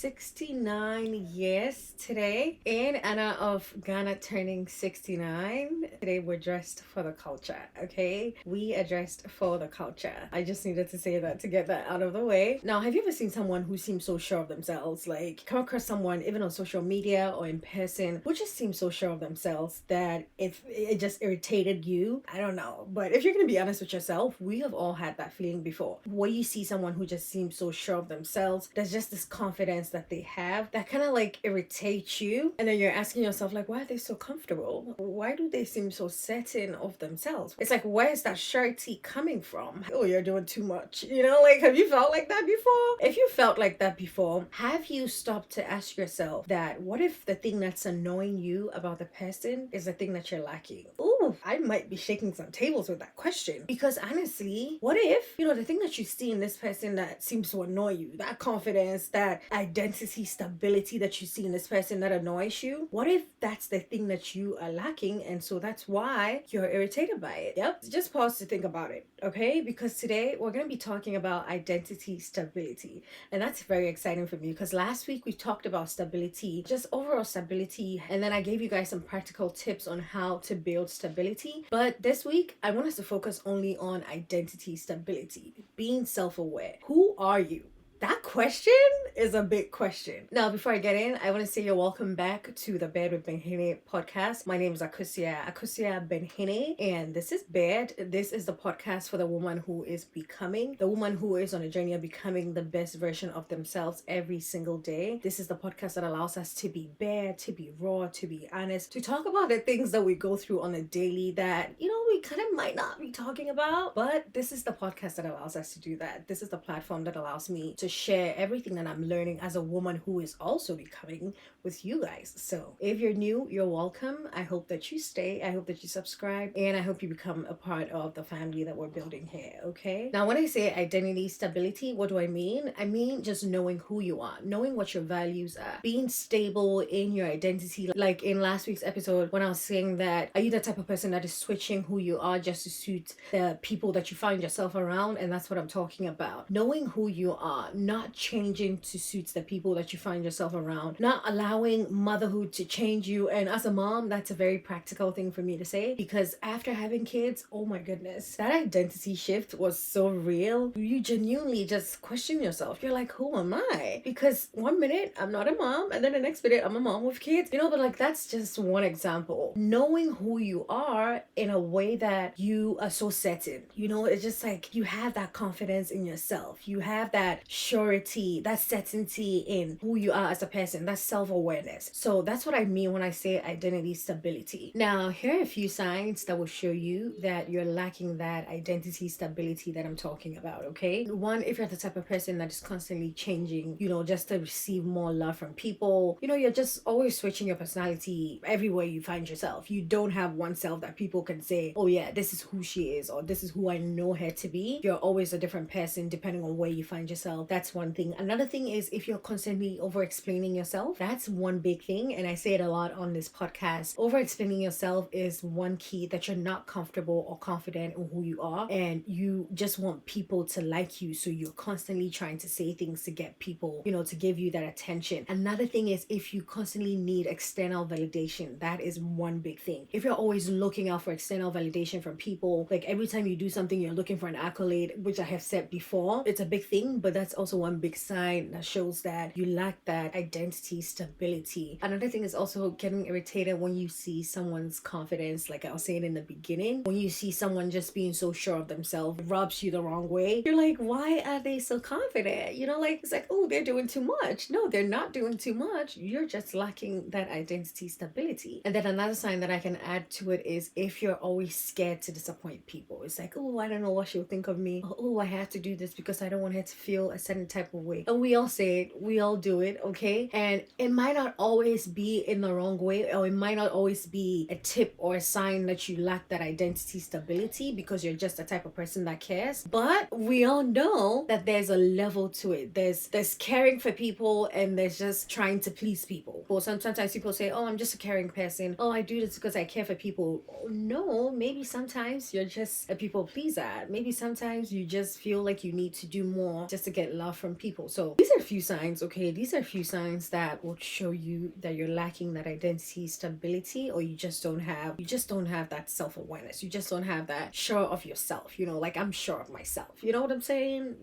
69 years today in honor of Ghana turning 69. Today we're dressed for the culture, okay? We are dressed for the culture. I just needed to say that to get that out of the way. Now, have you ever seen someone who seems so sure of themselves? Like, come across someone, even on social media or in person, who just seems so sure of themselves that if it just irritated you? I don't know. But if you're gonna be honest with yourself, we have all had that feeling before. Where you see someone who just seems so sure of themselves, there's just this confidence that they have that kind of like irritates you, and then you're asking yourself like, why are they so comfortable? Why do they seem so certain of themselves? It's like, where is that surety coming from? Oh, you're doing too much, like, have you felt like that before? If you felt like that before, have you stopped to ask yourself that what if the thing that's annoying you about the person is the thing that you're lacking? Ooh, I might be shaking some tables with that question, because honestly, what if the thing that you see in this person that seems to annoy you, that confidence, that identity stability that you see in this person that annoys you, what if that's the thing that you are lacking, and so that's why you're irritated by it? Yep, just pause to think about it, okay? Because today we're going to be talking about identity stability, and that's very exciting for me because last week we talked about stability, just overall stability, and then I gave you guys some practical tips on how to build stability. But this week I want us to focus only on identity stability, being self-aware. Who are you? That question is a big question. Now, before I get in, I want to say you're welcome back to the Bed with Benhene podcast. My name is Akusia Benhene, and this is Bed. This is the podcast for the woman who is becoming, the woman who is on a journey of becoming the best version of themselves every single day. This is the podcast that allows us to be bare, to be raw, to be honest, to talk about the things that we go through on a daily that, we kind of might not be talking about, but this is the podcast that allows us to do that. This is the platform that allows me to share everything that I'm learning as a woman who is also becoming with you guys. So if you're new, you're welcome. I hope that you stay. I hope that you subscribe, and I hope you become a part of the family that we're building here, okay? Now, when I say identity stability, what do I mean? I mean just knowing who you are, knowing what your values are, being stable in your identity. Like in last week's episode, when I was saying that, are you the type of person that is switching who you are just to suit the people that you find yourself around? And that's what I'm talking about. Knowing who you are, not changing to suit the people that you find yourself around, not allowing motherhood to change you. And as a mom, that's a very practical thing for me to say, because after having kids, oh my goodness, that identity shift was so real. You genuinely just question yourself. You're like, who am I? Because one minute I'm not a mom, and then the next minute I'm a mom with kids, but like, that's just one example. Knowing who you are in a way that you are so certain, it's just like you have that confidence in yourself, you have that surety, that certainty in who you are as a person, that self-awareness. So that's what I mean when I say identity stability. Now, here are a few signs that will show you that you're lacking that identity stability that I'm talking about, okay? One, if you're the type of person that is constantly changing, just to receive more love from people, you're just always switching your personality everywhere you find yourself. You don't have one self that people can say, oh yeah, this is who she is, or this is who I know her to be. You're always a different person depending on where you find yourself. That's one thing. Another thing is if you're constantly over explaining yourself. That's one big thing, and I say it a lot on this podcast. Over explaining yourself is one key, that you're not comfortable or confident in who you are, and you just want people to like you, so you're constantly trying to say things to get people, to give you that attention. Another thing is if you constantly need external validation. That is one big thing. If you're always looking out for external validation from people, like every time you do something you're looking for an accolade, which I have said before, it's a big thing, but that's also one big sign that shows that you lack that identity stability. Another thing is also getting irritated when you see someone's confidence, like I was saying in the beginning, when you see someone just being so sure of themselves, it rubs you the wrong way. You're like, why are they so confident? It's like, oh, they're doing too much. No, they're not doing too much. You're just lacking that identity stability. And then another sign that I can add to it is if you're always scared to disappoint people. It's like, oh, I don't know what she'll think of me. Oh, I have to do this because I don't want her to feel a certain type of way. And we all say it, we all do it, okay? And it might not always be in the wrong way, or it might not always be a tip or a sign that you lack that identity stability because you're just the type of person that cares. But we all know that there's a level to it. There's caring for people, and there's just trying to please people. Well, sometimes people say, oh, I'm just a caring person. Oh, I do this because I care for people. No, maybe sometimes you're just a people pleaser. Maybe sometimes you just feel like you need to do more just to get love from people. So these are a few signs, okay? These are a few signs that will show you that you're lacking that identity stability, or you just don't have that self-awareness. You just don't have that sure of yourself, like I'm sure of myself. You know what I'm saying?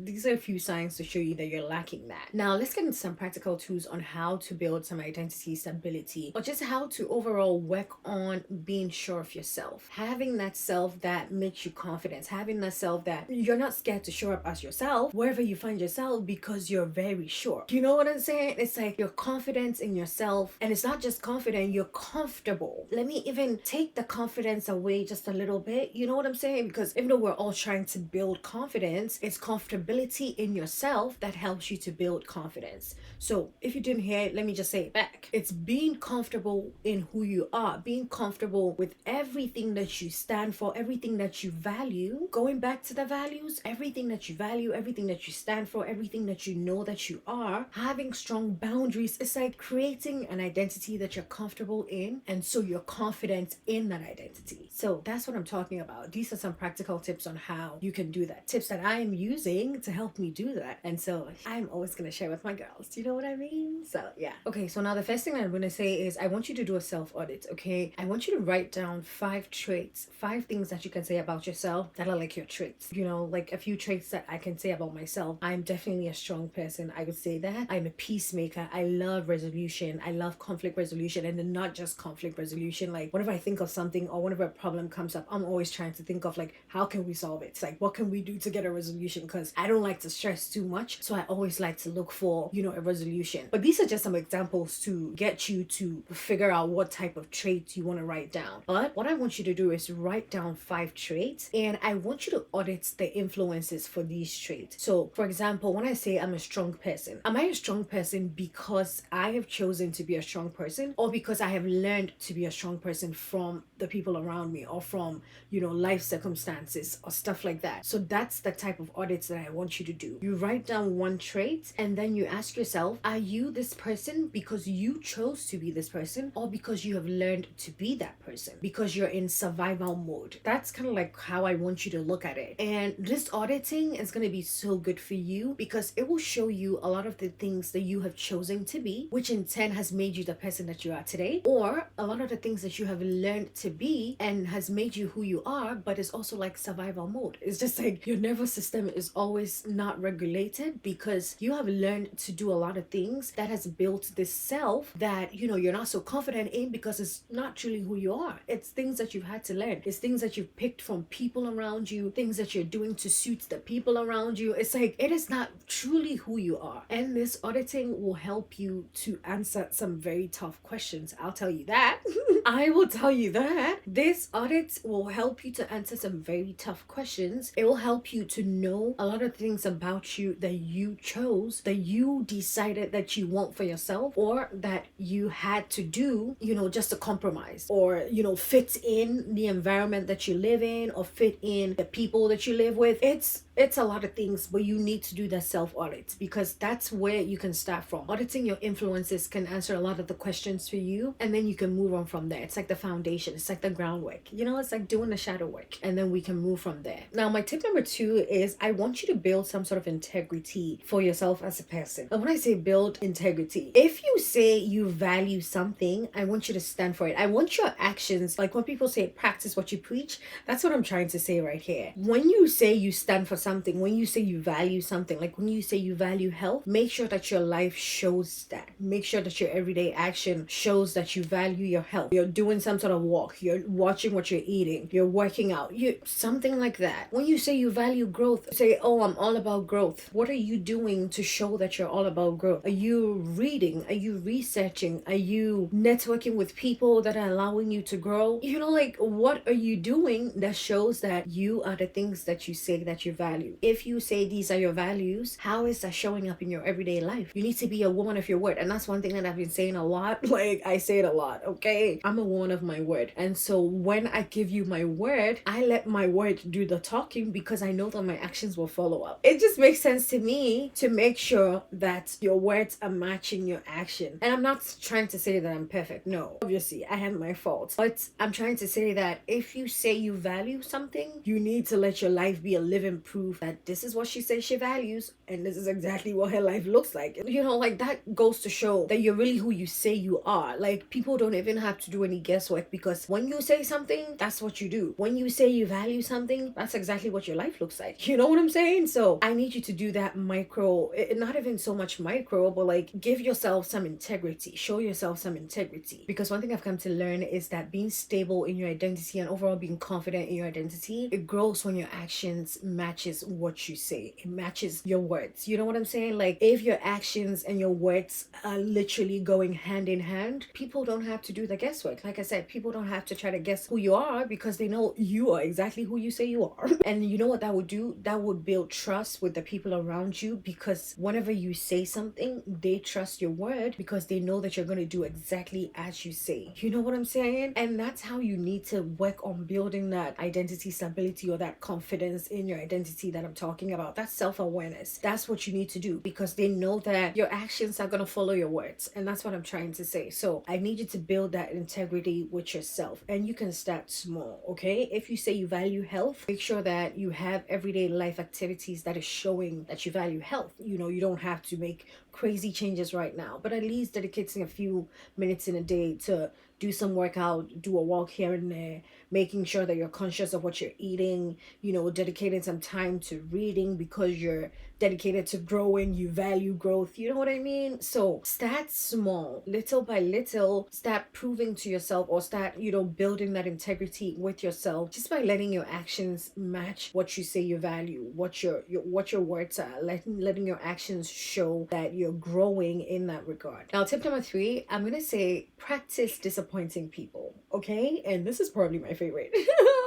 These are a few signs to show you that you're lacking that. Now let's get into some practical tools on how to build some identity stability, or just how to overall work on being sure of yourself, having that self that makes you confident, having that self that you're not scared to show up as yourself wherever you find yourself because you're very sure. You know what I'm saying? It's like your confidence in yourself, and it's not just confident, you're comfortable. Let me even take the confidence away just a little bit. You know what I'm saying? Because even though we're all trying to build confidence, it's comfortability in yourself that helps you to build confidence. So if you didn't hear it, let me just say it back. It's being comfortable in who you are, being comfortable with everything that you stand for, everything that you value. Going back to the values, everything that you value, everything that you stand for, everything that you know that you are, having strong boundaries. It's like creating an identity that you're comfortable in, and so you're confident in that identity. So that's what I'm talking about. These are some practical tips on how you can do that, tips that I'm using to help me do that. And so I'm always going to share with my girls. Do you know what I mean? So yeah. Okay, so now the first thing I'm going to say is I want you to do a self-audit, okay? I want you to write down 5 traits, 5 things that you can say about yourself that are like your traits. Like a few traits that I can say about myself. I'm definitely a strong person. I would say that. I'm a peacemaker. I love resolution. I love conflict resolution, and then not just conflict resolution. Like whenever I think of something or whenever a problem comes up, I'm always trying to think of like, how can we solve it? It's like, what can we do to get a resolution? Because I don't like to stress too much. So I always like to look for, a resolution. But these are just some examples to get you to figure out what type of traits you want to write down. But what I want you to do is write down 5 traits, and I want you to audit the influences for these traits. So for example, when I say I'm a strong person, am I a strong person because I have chosen to be a strong person, or because I have learned to be a strong person from the people around me, or from, life circumstances or stuff like that? So that's the type of audits that I want you to do. You write down 1 trait, and then you ask yourself, are you this person because you chose to be this person, or because you have learned to be that person, because you're in survival mode? That's kind of like how I want you to look at it. And this auditing is going to be so good for you because it will show you a lot of the things that you have chosen to be, which in turn has made you the person that you are today, or a lot of the things that you have learned to be and has made you who you are, but it's also like survival mode. It's just like your nervous system is always not regulated because you have learned to do a lot of things that has built this self that, you're not so confident in because it's not truly who you are. It's things that you've had to learn. It's things that you've picked from people around you, things that you're doing to suit the people around you. It's like, it is not truly who you are. And this auditing will help you to answer some very tough questions. I'll tell you that. I will tell you that. This audit will help you to answer some very tough questions. It will help you to know a lot of things about you that you chose, that you decided that you want for yourself, or that you had to do, just to compromise, or, fit in the environment that you live in, or fit in the people that you live with. It's a lot of things, but you need to do that self-audit because that's where you can start from. Auditing your influences can answer a lot of the questions for you, and then you can move on from there. It's like the foundation. It's like the groundwork. It's like doing the shadow work, and then we can move from there. Now, my tip number 2 is I want you to build some sort of integrity for yourself as a person. And when I say build integrity, if you say you value something, I want you to stand for it. I want your actions, like when people say practice what you preach, that's what I'm trying to say right here. When you say you stand for something, when you say you value something, like when you say you value health, make sure that your life shows that. Make sure that your everyday action shows that you value your health. You're doing some sort of walk, you're watching what you're eating, you're working out, something like that. When you say you value growth, say, oh, I'm all about growth. What are you doing to show that you're all about growth? Are you reading? Are you researching? Are you networking with people that are allowing you to grow? Like what are you doing that shows that you are the things that you say that you value? If you say these are your values, how is that showing up in your everyday life? You need to be a woman of your word. And that's one thing that I've been saying a lot. Like I say it a lot, okay? I'm a woman of my word. And so when I give you my word, I let my word do the talking because I know that my actions will follow up. It just makes sense to me to make sure that your words are matching your action. And I'm not trying to say that I'm perfect. No, obviously I have my faults. But I'm trying to say that if you say you value something, you need to let your life be a living proof prove that this is what she says she values and this is exactly what her life looks like. Like that goes to show that you're really who you say you are. Like, people don't even have to do any guesswork, because when you say something, that's what you do. When you say you value something, that's exactly what your life looks like. You know what I'm saying? So I need you to do that micro, not even so much micro, but like give yourself some integrity, show yourself some integrity. Because one thing I've come to learn is that being stable in your identity and overall being confident in your identity, it grows when your actions matches what you say. It matches your words. You know what I'm saying? Like, if your actions and your words are literally going hand in hand, people don't have to do the guesswork. Like I said, people don't have to try to guess who you are, because they know you are exactly who you say you are. And you know what that would do? That would build trust with the people around you, because whenever you say something, they trust your word because they know that you're going to do exactly as you say. You know what I'm saying? And that's how you need to work on building that identity stability, or that confidence in your identity that I'm talking about. That's self-awareness. That's what you need to do, because they know that your actions are going to follow your words. And that's what I'm trying to say. So I need you to build that integrity with yourself, and you can start small. Okay, if you say you value health, make sure that you have everyday life activities that is showing that you value health. You don't have to make crazy changes right now, but at least dedicating a few minutes in a day to do some workout, do a walk here and there, making sure that you're conscious of what you're eating, dedicating some time to reading because you're dedicated to growing, you value growth. You know what I mean? So start small, little by little, start proving to yourself, or start, building that integrity with yourself, just by letting your actions match what you say you value, what your words are, letting your actions show that you're growing in that regard. Now, tip number 3, I'm gonna say practice disappointing people. Okay, and this is probably my favorite.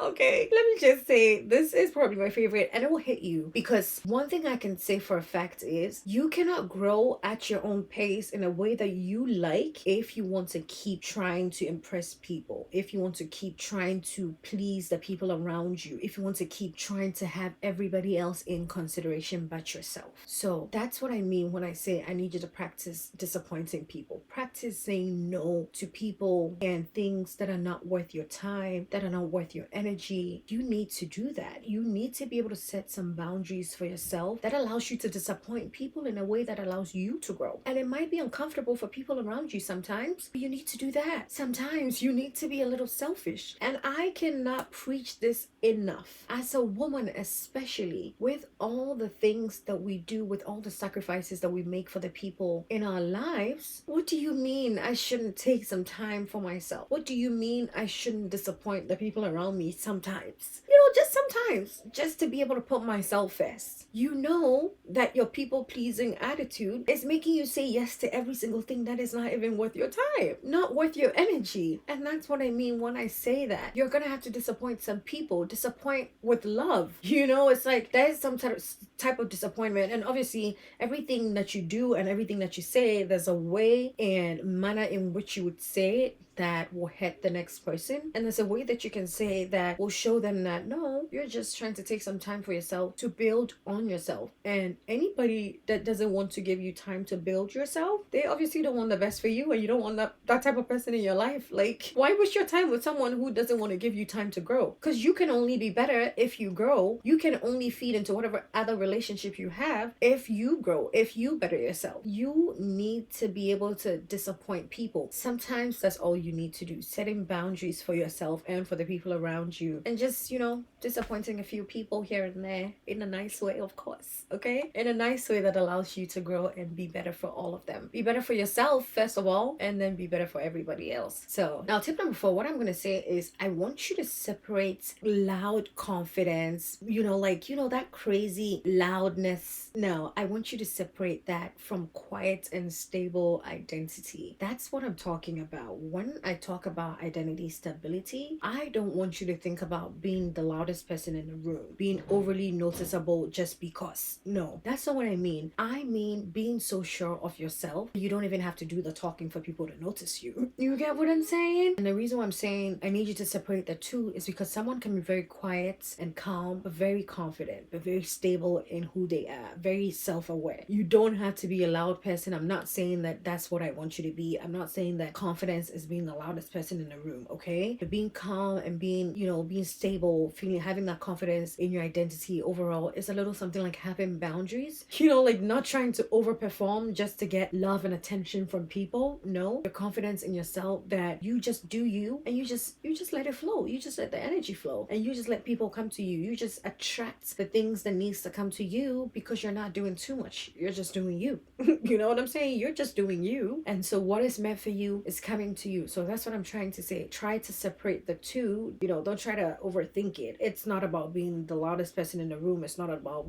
Okay, let me just say this is probably my favorite, and it will hit you, because one thing I can say for a fact is you cannot grow at your own pace in a way that you like if you want to keep trying to impress people, if you want to keep trying to please the people around you, if you want to keep trying to have everybody else in consideration but yourself. So that's what I mean when I say I need you to practice disappointing people. Practice saying no to people and things that are not worth your time, that are not worth your energy. You need to do that. You need to be able to set some boundaries for yourself that allows you to disappoint people in a way that allows you to grow. And it might be uncomfortable for people around you sometimes, but you need to do that. Sometimes you need to be a little selfish. And I cannot preach this enough. As a woman, especially, with all the things that we do, with all the sacrifices that we make for the people in our lives, what do you mean I shouldn't take some time for myself? What do you mean I shouldn't disappoint the people around me sometimes? Just sometimes, just to be able to put myself first. You know that your people-pleasing attitude is making you say yes to every single thing that is not even worth your time, not worth your energy. And that's what I mean when I say that. You're gonna have to disappoint some people, disappoint with love. It's like there is some type of disappointment. And obviously, everything that you do and everything that you say, there's a way and manner in which you would say it that will hit the next person, and there's a way that you can say that will show them that no, you're just trying to take some time for yourself to build on yourself. And anybody that doesn't want to give you time to build yourself, they obviously don't want the best for you, and you don't want that type of person in your life. Like, why waste your time with someone who doesn't want to give you time to grow? Because you can only be better if you grow. You can only feed into whatever other relationship you have if you grow, if you better yourself. You need to be able to disappoint people. Sometimes that's all you need to do, setting boundaries for yourself and for the people around you, and just disappointing a few people here and there in a nice way, of course. Okay, in a nice way that allows you to grow and be better for all of them. Be better for yourself first of all, and then be better for everybody else. So now, tip number 4, what I'm going to say is I want you to separate loud confidence, that crazy loudness. No, I want you to separate that from quiet and stable identity. That's what I'm talking about. When I talk about identity stability, I don't want you to think about being the loudest person in the room, being overly noticeable just because. No, that's not what I mean. I mean being so sure of yourself, you don't even have to do the talking for people to notice you. You get what I'm saying? And the reason why I'm saying I need you to separate the two is because someone can be very quiet and calm, but very confident, but very stable in who they are, very self-aware. You don't have to be a loud person. I'm not saying that that's what I want you to be. I'm not saying that confidence is being being the loudest person in the room, okay? But being calm and being, being stable, feeling, having that confidence in your identity overall is a little something like having boundaries, like not trying to overperform just to get love and attention from people. No, your confidence in yourself that you just do you, and you just let it flow. You just let the energy flow, and you just let people come to you. You just attract the things that needs to come to you because you're not doing too much. You're just doing you. You know what I'm saying? You're just doing you. And so what is meant for you is coming to you. So that's what I'm trying to say. Try to separate the two. Don't try to overthink it. It's not about being the loudest person in the room. It's not about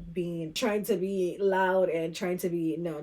trying to be loud and trying to be, no.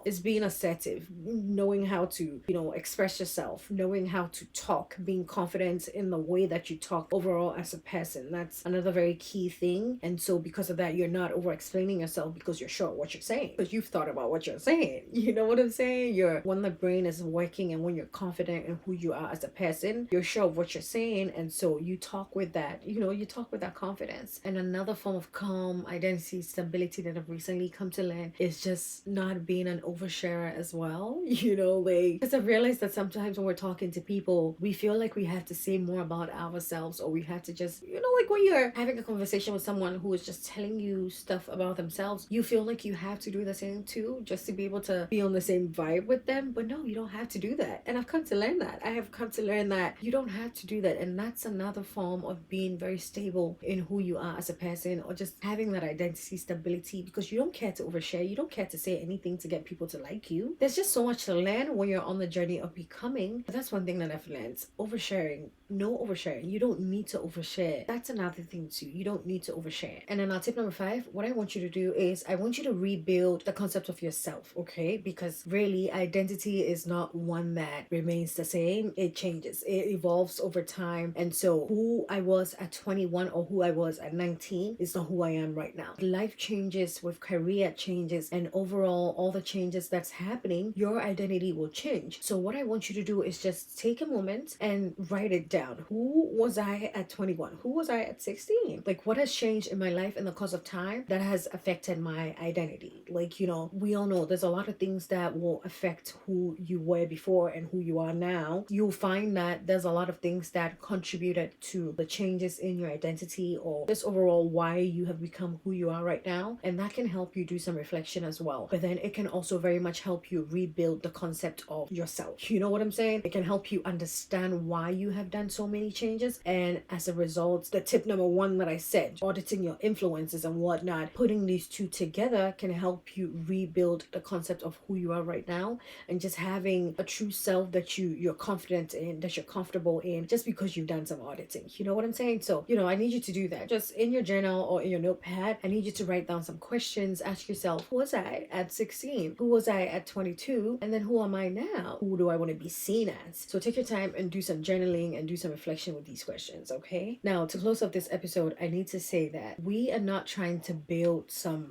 It's being assertive, knowing how to, express yourself, knowing how to talk, being confident in the way that you talk overall as a person. That's another very key thing. And so because of that, you're not over explaining yourself because you're sure what you're saying, because you've thought about what you're saying. You know what I'm saying? When the brain is working and when you're confident in who you are as a person, you're sure of what you're saying. And so you talk with that, you talk with that confidence. And another form of calm, identity, stability that I've recently come to learn is just not being an oversharer as well. Because I've realized that sometimes when we're talking to people, we feel like we have to say more about ourselves, or we have to just, like when you're having a conversation with someone who is just telling you stuff about themselves, you feel like you have to do the same too, just to be able to be on the same vibe with them. But no, you don't have to do that. And I've come to learn that. I have come to learn that you don't have to do that. And that's another form of being very stable in who you are as a person, or just having that identity stability, because you don't care to overshare. You don't care to say anything to get people to like you. There's just so much to learn when you're on the journey of becoming. But that's one thing that I've learned. Oversharing. No oversharing. You don't need to overshare. That's another thing too. You don't need to overshare. And then our tip number 5, what I want you to do is I want you to rebuild the concept of yourself, okay? Because really, identity is not one that remains the same. It changes. It evolves over time. And so who I was at 21 or who I was at 19 is not who I am right now. Life changes with career changes, and overall all the changes that's happening, your identity will change. So what I want you to do is just take a moment and write it down. Who was I at 21? Who was I at 16? Like, what has changed in my life in the course of time that has affected my identity? We all know there's a lot of things that will affect who you were before and who you are now. You'll find that there's a lot of things that contributed to the changes in your identity, or just overall why you have become who you are right now. And that can help you do some reflection as well. But then it can also very much help you rebuild the concept of yourself. You know what I'm saying? It can help you understand why you have done so many changes. And as a result, the tip number 1 that I said, auditing your influences and whatnot, putting these two together can help you rebuild the concept of who you are right now, and just having a true self that you're confident in, that you're comfortable in, just because you've done some auditing. You know what I'm saying? So, I need you to do that. Just in your journal or in your notepad, I need you to write down some questions. Ask yourself, who was I at 16? Who was I at 22? And then who am I now? Who do I want to be seen as? So take your time and do some journaling and do some reflection with these questions, okay? Now, to close off this episode, I need to say that we are not trying to build some,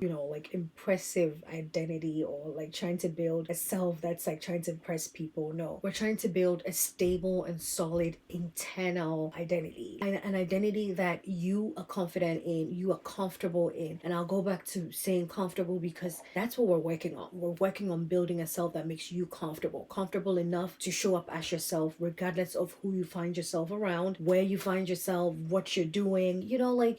impressive identity, or trying to build a self that's trying to impress people. No, we're trying to build a stable and solid internal identity, an identity that you are confident in, you are comfortable in. And I'll go back to saying comfortable, because that's what we're working on. We're working on building a self that makes you comfortable enough to show up as yourself, regardless of who you find yourself around, where you find yourself, what you're doing,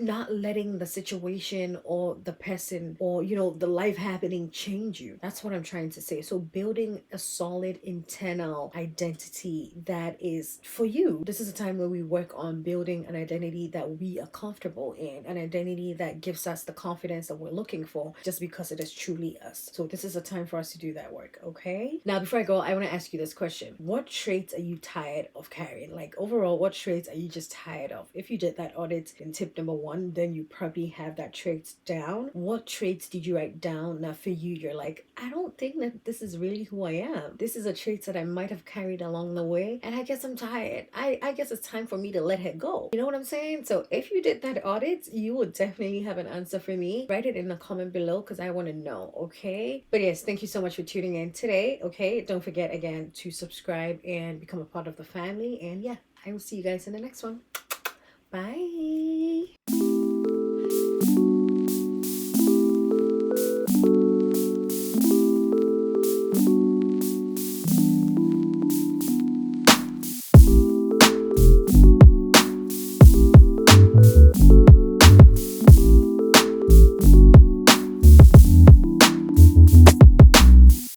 not letting the situation or the person or, the life happening change you. That's what I'm trying to say. So building a solid internal identity that is for you. This is a time where we work on building an identity that we are comfortable in, an identity that gives us the confidence that we're looking for, just because it is truly us. So this is a time for us to do that work, okay? Now, before I go, I want to ask you this question. What traits are you tired of carrying? Overall, what traits are you just tired of? If you did that audit in tip number 1, then you probably have that traits down. What traits did you write down? Now for you, you're like, I don't think that this is really who I am. This is a trait that I might have carried along the way, and I guess I'm tired. I guess it's time for me to let it go. You know what I'm saying? So if you did that audit, you would definitely have an answer for me. Write it in the comment below, because I want to know, okay? But yes, thank you so much for tuning in today, okay? Don't forget again to subscribe and become a part of the family. And yeah, I will see you guys in the next one. Bye.